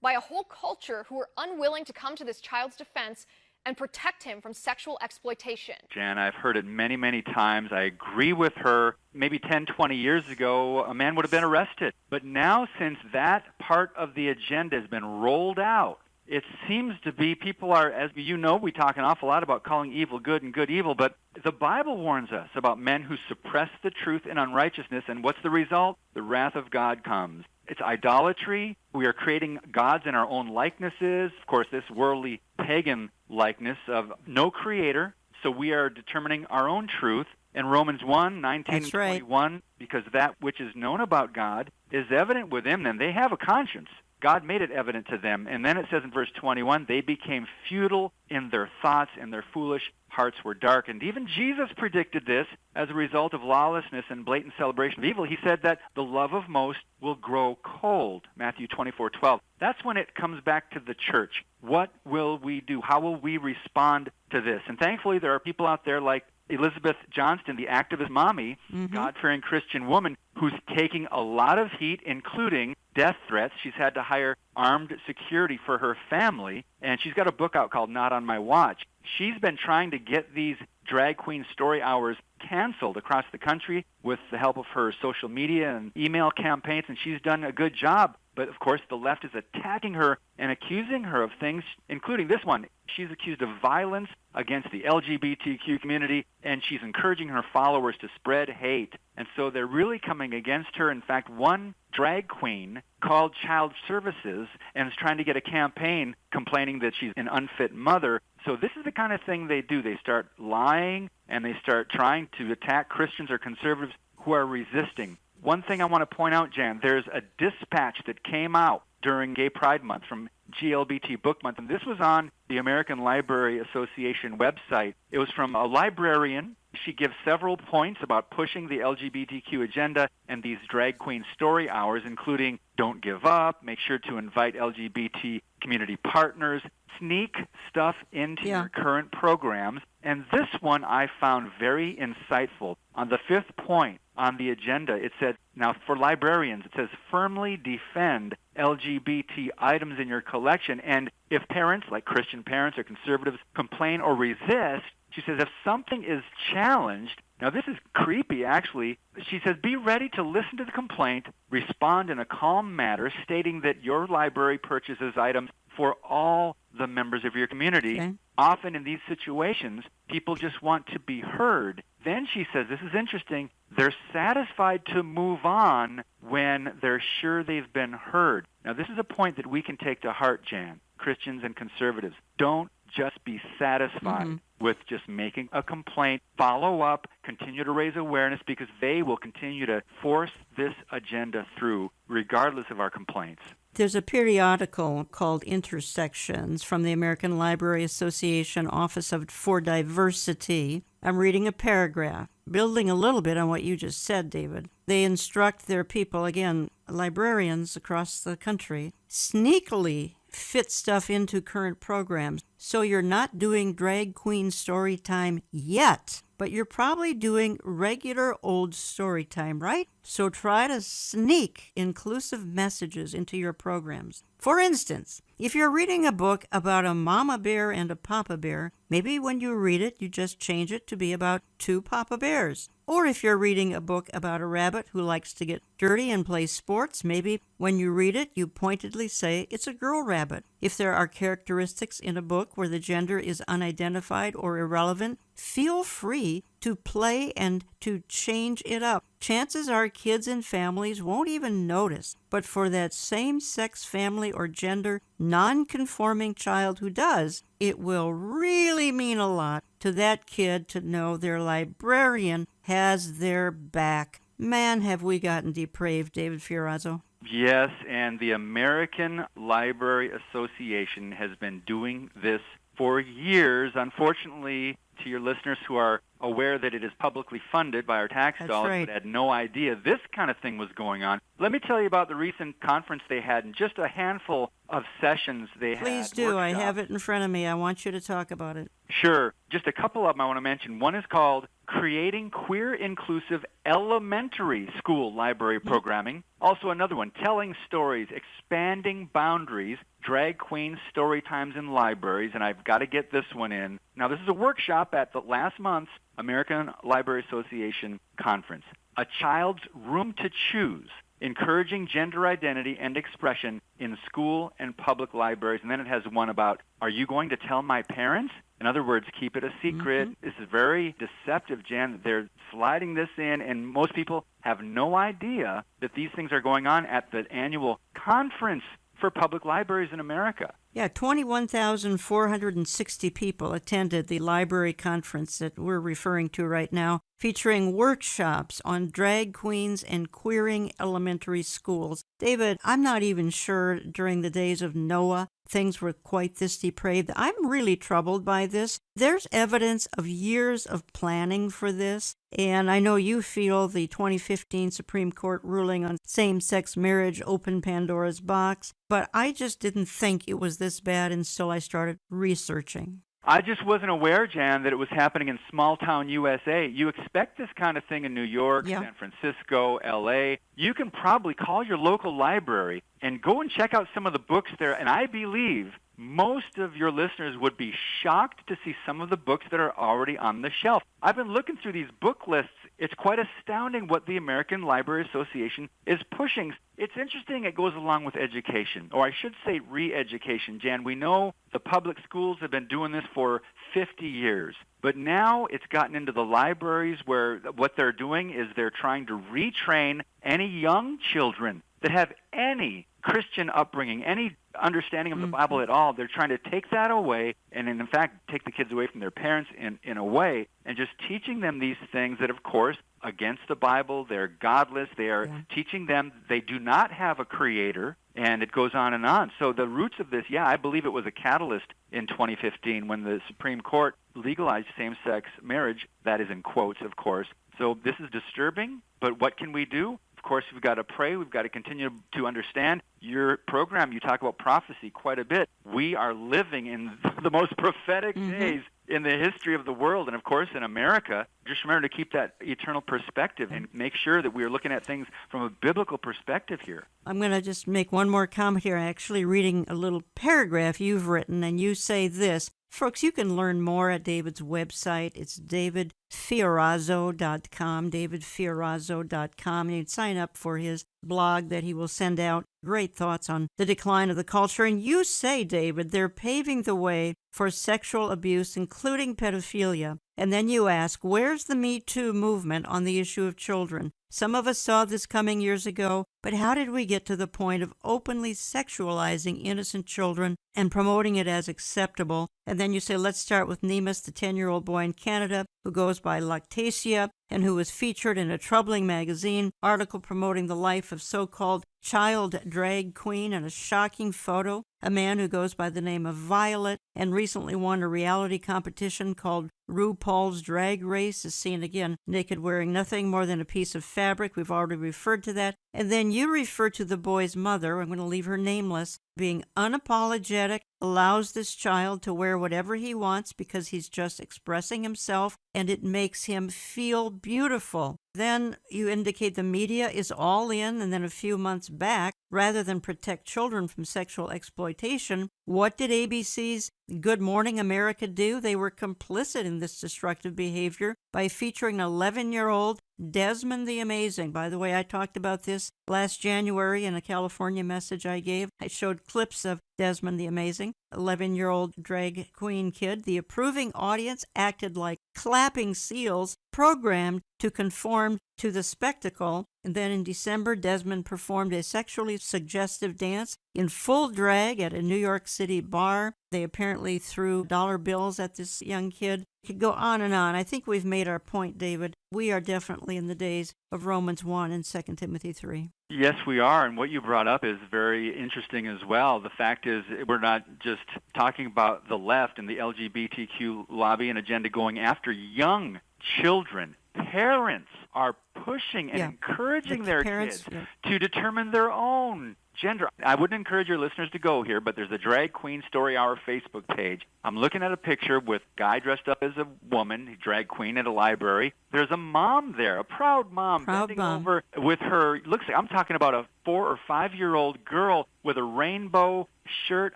by a whole culture who are unwilling to come to this child's defense and protect him from sexual exploitation. Jan, I've heard it many, many times. I agree with her. Maybe 10, 20 years ago, a man would have been arrested. But now, since that part of the agenda has been rolled out, it seems to be people are, as you know, we talk an awful lot about calling evil good and good evil, but the Bible warns us about men who suppress the truth in unrighteousness, and what's the result? The wrath of God comes. It's idolatry. We are creating gods in our own likenesses. Of course, this worldly pagan likeness of no creator. So we are determining our own truth. In Romans 1, 19 and 21, because that which is known about God is evident with them, and they have a conscience. God made it evident to them. And then it says in verse 21, they became futile in their thoughts, and their foolish hearts were darkened. Even Jesus predicted this as a result of lawlessness and blatant celebration of evil. He said that the love of most will grow cold, Matthew 24:12. That's when it comes back to the church. What will we do? How will we respond to this? And thankfully, there are people out there like Elizabeth Johnston, the activist mommy, God-fearing Christian woman, who's taking a lot of heat, including death threats. She's had to hire armed security for her family, and she's got a book out called Not on My Watch. She's been trying to get these drag queen story hours canceled across the country with the help of her social media and email campaigns, and she's done a good job. But, of course, the left is attacking her and accusing her of things, including this one. She's accused of violence against the LGBTQ community, and she's encouraging her followers to spread hate. And so they're really coming against her. In fact, one drag queen called Child Services and is trying to get a campaign complaining that she's an unfit mother. So this is the kind of thing they do. They start lying, and they start trying to attack Christians or conservatives who are resisting. One thing I want to point out, Jan, there's a dispatch that came out during Gay Pride Month from GLBT Book Month, and this was on the American Library Association website. It was from a librarian. She gives several points about pushing the LGBTQ agenda and these drag queen story hours, including don't give up, make sure to invite LGBT community partners, sneak stuff into your current programs. And this one I found very insightful. On the fifth point on the agenda, it said, now for librarians, it says firmly defend LGBT items in your collection. And if parents, like Christian parents or conservatives, complain or resist, she says if something is challenged, now this is creepy actually, she says be ready to listen to the complaint, respond in a calm manner, stating that your library purchases items for all the members of your community. Okay. Often in these situations, people just want to be heard. Then she says, this is interesting, they're satisfied to move on when they're sure they've been heard. Now, this is a point that we can take to heart, Jan, Christians and conservatives. Don't just be satisfied with just making a complaint. Follow up, continue to raise awareness, because they will continue to force this agenda through regardless of our complaints. There's a periodical called Intersections from the American Library Association Office for Diversity. I'm reading a paragraph, building a little bit on what you just said, David. They instruct their people, again, librarians across the country, sneakily fit stuff into current programs. So you're not doing drag queen story time yet, but you're probably doing regular old story time, right? So try to sneak inclusive messages into your programs. For instance, if you're reading a book about a mama bear and a papa bear, maybe when you read it, you just change it to be about two papa bears. Or if you're reading a book about a rabbit who likes to get dirty and play sports, maybe when you read it, you pointedly say it's a girl rabbit. If there are characteristics in a book where the gender is unidentified or irrelevant, feel free to play and to change it up. Chances are kids and families won't even notice, but for that same-sex family or gender non-conforming child who does, it will really mean a lot to that kid to know their librarian has their back. Man, have we gotten depraved, David Fiorazo. Yes, and the American Library Association has been doing this for years. Unfortunately, to your listeners who are aware that it is publicly funded by our tax dollars, right, but had no idea this kind of thing was going on. Let me tell you about the recent conference they had and just a handful of sessions they had. Please do. I workshops. have it in front of me. I want you to talk about it. Sure. Just a couple of them I want to mention. One is called Creating Queer Inclusive Elementary School Library Programming. Also another one, Telling Stories, Expanding Boundaries, Drag Queen Story Times in Libraries, and I've got to get this one in. Now, this is a workshop at the last month's American Library Association conference. A Child's Room to Choose, Encouraging Gender Identity and Expression in School and Public Libraries. And then it has one about, are you going to tell my parents? In other words, keep it a secret. This is very deceptive, Jan. They're sliding this in, and most people have no idea that these things are going on at the annual conference for public libraries in America. Yeah, 21,460 people attended the library conference that we're referring to right now, featuring workshops on drag queens and queering elementary schools. David, I'm not even sure during the days of Noah things were quite this depraved. I'm really troubled by this. There's evidence of years of planning for this, and I know you feel the 2015 Supreme Court ruling on same-sex marriage opened Pandora's box, but I just didn't think it was this bad until I started researching. I just wasn't aware, Jan, that it was happening in small-town USA. You expect this kind of thing in New York, San Francisco, L.A. You can probably call your local library and go and check out some of the books there, and I believe most of your listeners would be shocked to see some of the books that are already on the shelf. I've been looking through these book lists. It's quite astounding what the American Library Association is pushing. It's interesting it goes along with education, or I should say re-education. Jan, we know the public schools have been doing this for 50 years, but now it's gotten into the libraries where what they're doing is they're trying to retrain any young children that have any Christian upbringing, any understanding of the Bible at all. They're trying to take that away and, in fact, take the kids away from their parents in a way and just teaching them these things that, of course, against the Bible, they're godless. They are teaching them they do not have a creator, and it goes on and on. So the roots of this, I believe it was a catalyst in 2015 when the Supreme Court legalized same-sex marriage. That is in quotes, of course. So this is disturbing, but what can we do? Of course, we've got to pray. We've got to continue to understand. Your program, you talk about prophecy quite a bit. We are living in the most prophetic days in the history of the world, and of course in America. Just remember to keep that eternal perspective and make sure that we are looking at things from a biblical perspective here. I'm going to just make one more comment here. I'm actually reading a little paragraph you've written, and you say this. Folks, you can learn more at David's website. It's davidfiorazo.com, davidfiorazo.com. You can sign up for his blog that he will send out. Great thoughts on the decline of the culture. And you say, David, they're paving the way for sexual abuse, including pedophilia. And then you ask, where's the Me Too movement on the issue of children? Some of us saw this coming years ago, but how did we get to the point of openly sexualizing innocent children and promoting it as acceptable? And then you say, let's start with Nemus, the 10-year-old boy in Canada who goes by Lactasia and who was featured in a troubling magazine article promoting the life of so-called child drag queen and a shocking photo. A man who goes by the name of Violet and recently won a reality competition called RuPaul's Drag Race is seen again naked wearing nothing more than a piece of fabric. We've already referred to that. And then you refer to the boy's mother, I'm going to leave her nameless, being unapologetic, allows this child to wear whatever he wants because he's just expressing himself and it makes him feel beautiful. Then you indicate the media is all in, and then a few months back, rather than protect children from sexual exploitation. What did ABC's Good Morning America do? They were complicit in this destructive behavior by featuring an 11-year-old Desmond the Amazing. By the way, I talked about this last January in a California message I gave. I showed clips of Desmond the Amazing, 11-year-old drag queen kid. The approving audience acted like clapping seals, programmed to conform to the spectacle. And then in December, Desmond performed a sexually suggestive dance in full drag at a New York City bar. They apparently threw dollar bills at this young kid. It could go on and on. I think we've made our point, David. We are definitely in the days of Romans 1 and 2 Timothy 3. Yes, we are, and what you brought up is very interesting as well. The fact is, we're not just talking about the left and the LGBTQ lobby and agenda going after young children. Parents are pushing and encouraging their kids to determine their own gender. I wouldn't encourage your listeners to go here, but there's a Drag Queen Story Hour Facebook page. I'm looking at a picture with a guy dressed up as a woman, a drag queen at a library. There's a mom there, a proud mom, bending over with her, looks like, I'm talking about a 4 or 5-year-old girl with a rainbow shirt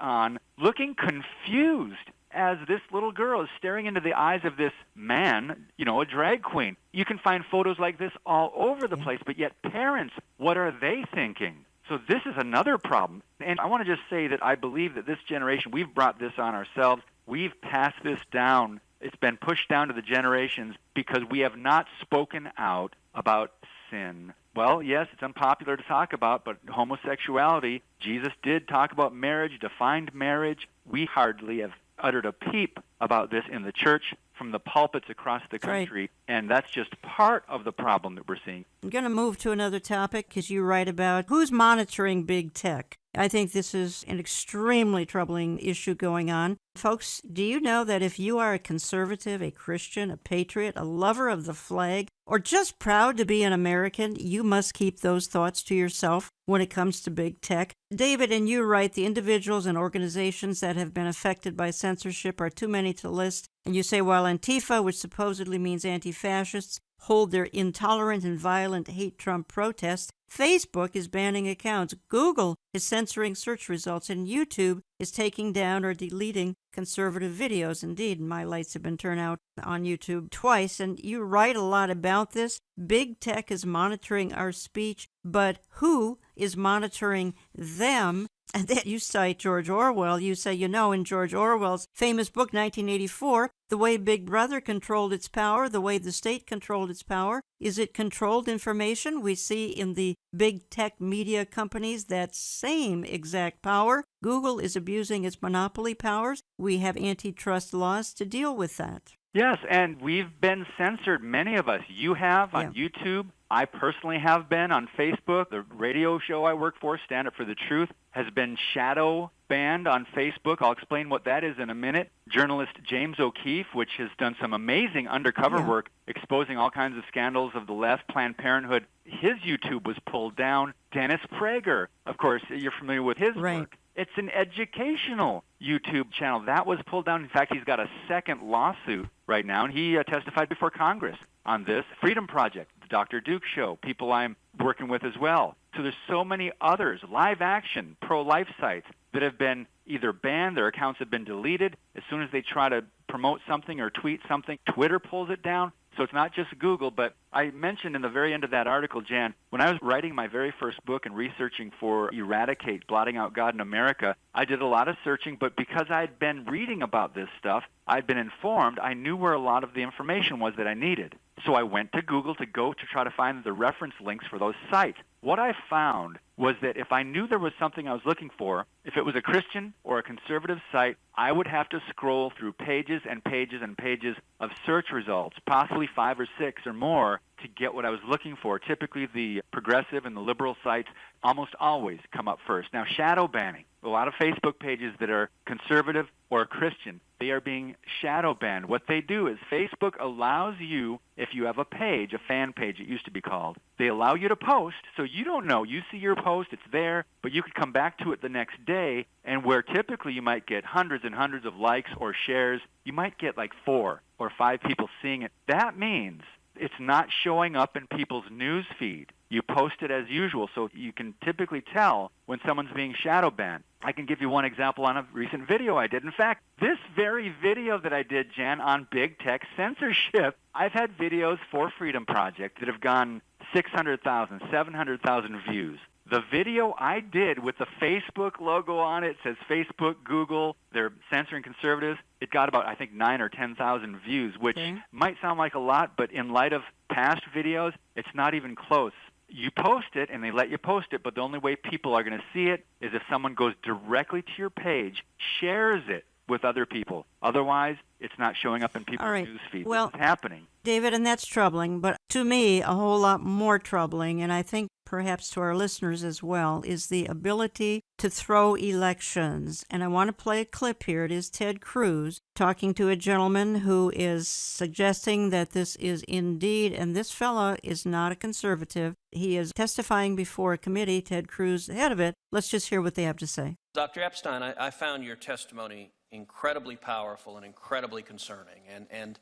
on, looking confused as this little girl is staring into the eyes of this man, a drag queen. You can find photos like this all over the place, but yet parents, what are they thinking? So this is another problem. And I want to just say that I believe that this generation, we've brought this on ourselves. We've passed this down. It's been pushed down to the generations because we have not spoken out about sin. Well, yes, it's unpopular to talk about, but homosexuality, Jesus did talk about marriage, defined marriage. We hardly have uttered a peep about this in the church from the pulpits across the country, and that's just part of the problem that we're seeing. I'm going to move to another topic because you write about who's monitoring big tech. I think this is an extremely troubling issue going on. Folks, do you know that if you are a conservative, a Christian, a patriot, a lover of the flag, or just proud to be an American, you must keep those thoughts to yourself when it comes to big tech? David, and you write, the individuals and organizations that have been affected by censorship are too many to list. And you say, while Antifa, which supposedly means anti-fascists, hold their intolerant and violent hate Trump protests, Facebook is banning accounts, Google is censoring search results, and YouTube is taking down or deleting conservative videos. Indeed, my lights have been turned out on YouTube twice, and you write a lot about this. Big tech is monitoring our speech, but who is monitoring them? And then you cite George Orwell. You say, in George Orwell's famous book, 1984, the way Big Brother controlled its power, the way the state controlled its power, is it controlled information? We see in the big tech media companies that same exact power. Google is abusing its monopoly powers. We have antitrust laws to deal with that. Yes, and we've been censored, many of us. You have on YouTube. I personally have been on Facebook. The radio show I work for, Stand Up for the Truth, has been shadow banned on Facebook. I'll explain what that is in a minute. Journalist James O'Keefe, which has done some amazing undercover work exposing all kinds of scandals of the left, Planned Parenthood, his YouTube was pulled down. Dennis Prager, of course, you're familiar with his work. It's an educational YouTube channel. That was pulled down. In fact, he's got a second lawsuit right now, and he testified before Congress on this. Freedom Project, the Dr. Duke Show, people I'm working with as well. So there's so many others, live action, pro-life sites that have been either banned, their accounts have been deleted. As soon as they try to promote something or tweet something, Twitter pulls it down. So it's not just Google, but I mentioned in the very end of that article, Jan, when I was writing my very first book and researching for Eradicate, Blotting Out God in America, I did a lot of searching, but because I'd been reading about this stuff, I'd been informed, I knew where a lot of the information was that I needed. So I went to Google to try to find the reference links for those sites. What I found was that if I knew there was something I was looking for, if it was a Christian or a conservative site, I would have to scroll through pages and pages and pages of search results, possibly 5 or 6 or more, to get what I was looking for. Typically, the progressive and the liberal sites almost always come up first. Now, shadow banning. A lot of Facebook pages that are conservative or Christian, they are being shadow banned. What they do is Facebook allows you, if you have a page, a fan page it used to be called, they allow you to post, so you don't know. You see your post, it's there, but you could come back to it the next day, and where typically you might get hundreds and hundreds of likes or shares, you might get like 4 or 5 people seeing it. That means it's not showing up in people's news feed. You post it as usual, so you can typically tell when someone's being shadow banned. I can give you one example on a recent video I did. In fact, this very video that I did, Jan, on big tech censorship, I've had videos for Freedom Project that have gone 600,000, 700,000 views. The video I did with the Facebook logo on it, says Facebook, Google, they're censoring conservatives. It got about, I think, 9,000 or 10,000 views, which might sound like a lot, but in light of past videos, it's not even close. You post it, and they let you post it, but the only way people are going to see it is if someone goes directly to your page, shares it with other people. Otherwise, it's not showing up in people's news feeds. Well, it's happening. David, and that's troubling, but to me, a whole lot more troubling, and I think perhaps to our listeners as well, is the ability to throw elections. And I want to play a clip here. It is Ted Cruz talking to a gentleman who is suggesting that this is indeed, and this fella is not a conservative. He is testifying before a committee, Ted Cruz, the head of it. Let's just hear what they have to say. Dr. Epstein, I found your testimony incredibly powerful and incredibly concerning. And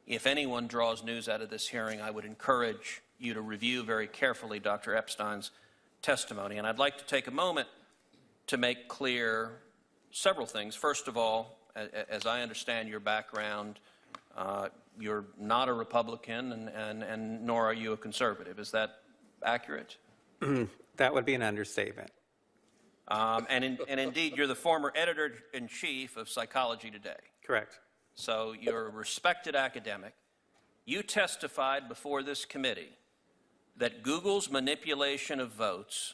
if anyone draws news out of this hearing, I would encourage you to review very carefully Dr. Epstein's testimony. And I'd like to take a moment to make clear several things. First of all, as I understand your background, you're not a Republican and nor are you a conservative. Is that accurate? That would be an understatement. And indeed, you're the former editor-in-chief of Psychology Today. Correct. So you're a respected academic. You testified before this committee that Google's manipulation of votes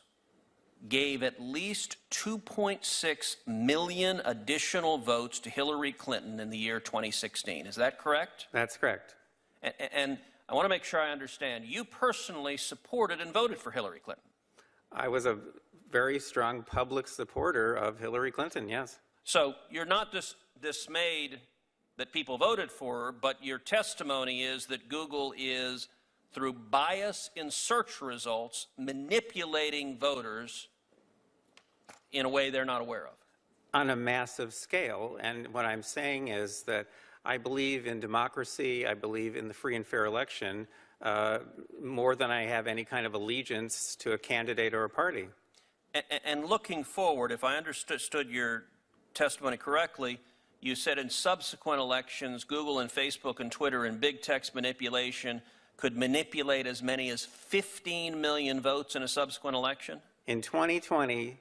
gave at least 2.6 million additional votes to Hillary Clinton in the year 2016. Is that correct? That's correct. And I want to make sure I understand. You personally supported and voted for Hillary Clinton. I was a very strong public supporter of Hillary Clinton, yes. So you're not dismayed that people voted for her, but your testimony is that Google is, through bias in search results, manipulating voters in a way they're not aware of. On a massive scale. And what I'm saying is that I believe in democracy, I believe in the free and fair election, more than I have any kind of allegiance to a candidate or a party. And looking forward, if I understood your testimony correctly, you said in subsequent elections, Google and Facebook and Twitter and big text manipulation could manipulate as many as 15 million votes in a subsequent election? In 2020,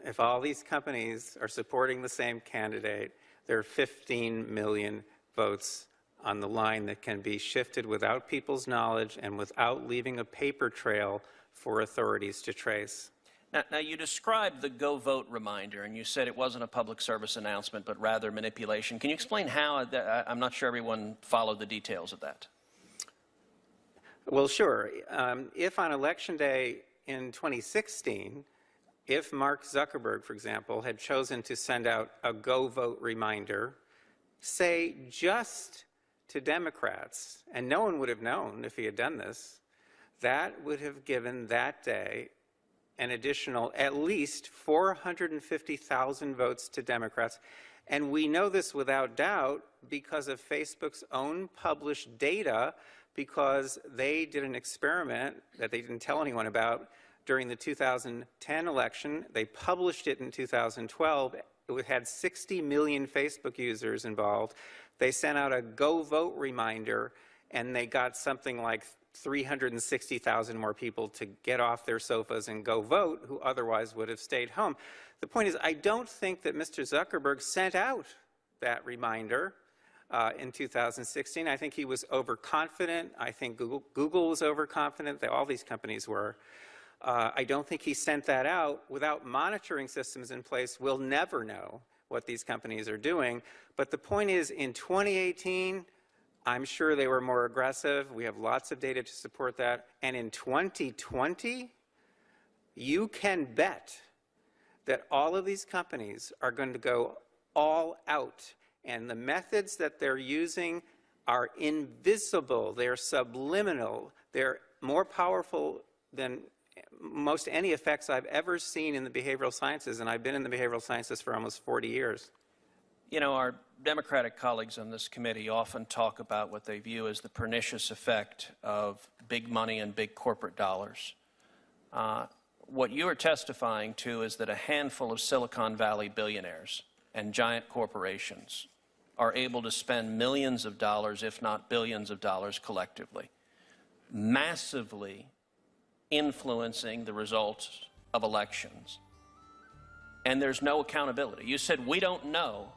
if all these companies are supporting the same candidate, there are 15 million votes on the line that can be shifted without people's knowledge and without leaving a paper trail for authorities to trace. Now, you described the Go Vote reminder, and you said it wasn't a public service announcement, but rather manipulation. Can you explain how? I'm not sure everyone followed the details of that. Well, sure. If on Election Day in 2016, if Mark Zuckerberg, for example, had chosen to send out a Go Vote reminder, say just to Democrats, and no one would have known if he had done this, that would have given that day an additional at least 450,000 votes to Democrats. And we know this without doubt because of Facebook's own published data, because they did an experiment that they didn't tell anyone about during the 2010 election. They published it in 2012. It had 60 million Facebook users involved. They sent out a Go Vote reminder, and they got something like 360,000 more people to get off their sofas and go vote who otherwise would have stayed home. The point is, I don't think that Mr. Zuckerberg sent out that reminder in 2016. I think he was overconfident. I think Google was overconfident. All these companies were. I don't think he sent that out. Without monitoring systems in place, we'll never know what these companies are doing. But the point is, in 2018, I'm sure they were more aggressive. We have lots of data to support that. And in 2020, you can bet that all of these companies are going to go all out. And the methods that they're using are invisible. They're subliminal. They're more powerful than most any effects I've ever seen in the behavioral sciences. And I've been in the behavioral sciences for almost 40 years. You know, our Democratic colleagues on this committee often talk about what they view as the pernicious effect of big money and big corporate dollars. What you are testifying to is that a handful of Silicon Valley billionaires and giant corporations are able to spend millions of dollars, if not billions of dollars collectively, massively influencing the results of elections. And there's no accountability. You said, we don't know.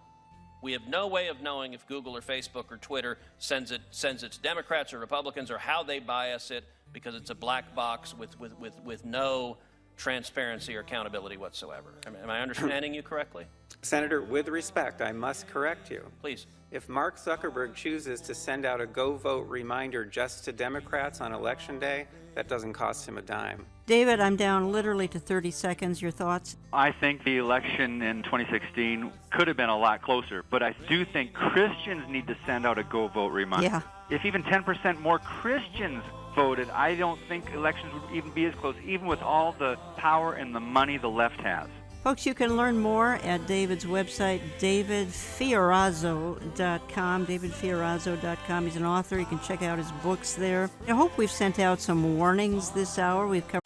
We have no way of knowing if Google or Facebook or Twitter sends it to Democrats or Republicans, or how they bias it, because it's a black box with no transparency or accountability whatsoever. Am I understanding you correctly? Senator, with respect, I must correct you. Please. If Mark Zuckerberg chooses to send out a go vote reminder just to Democrats on Election Day, that doesn't cost him a dime. David, I'm down literally to 30 seconds. Your thoughts? I think the election in 2016 could have been a lot closer, but I do think Christians need to send out a go vote reminder. Yeah. If even 10% more Christians voted, I don't think elections would even be as close, even with all the power and the money the left has. Folks, you can learn more at David's website, davidfiorazo.com, davidfiorazo.com. He's an author. You can check out his books there. I hope we've sent out some warnings this hour. We've covered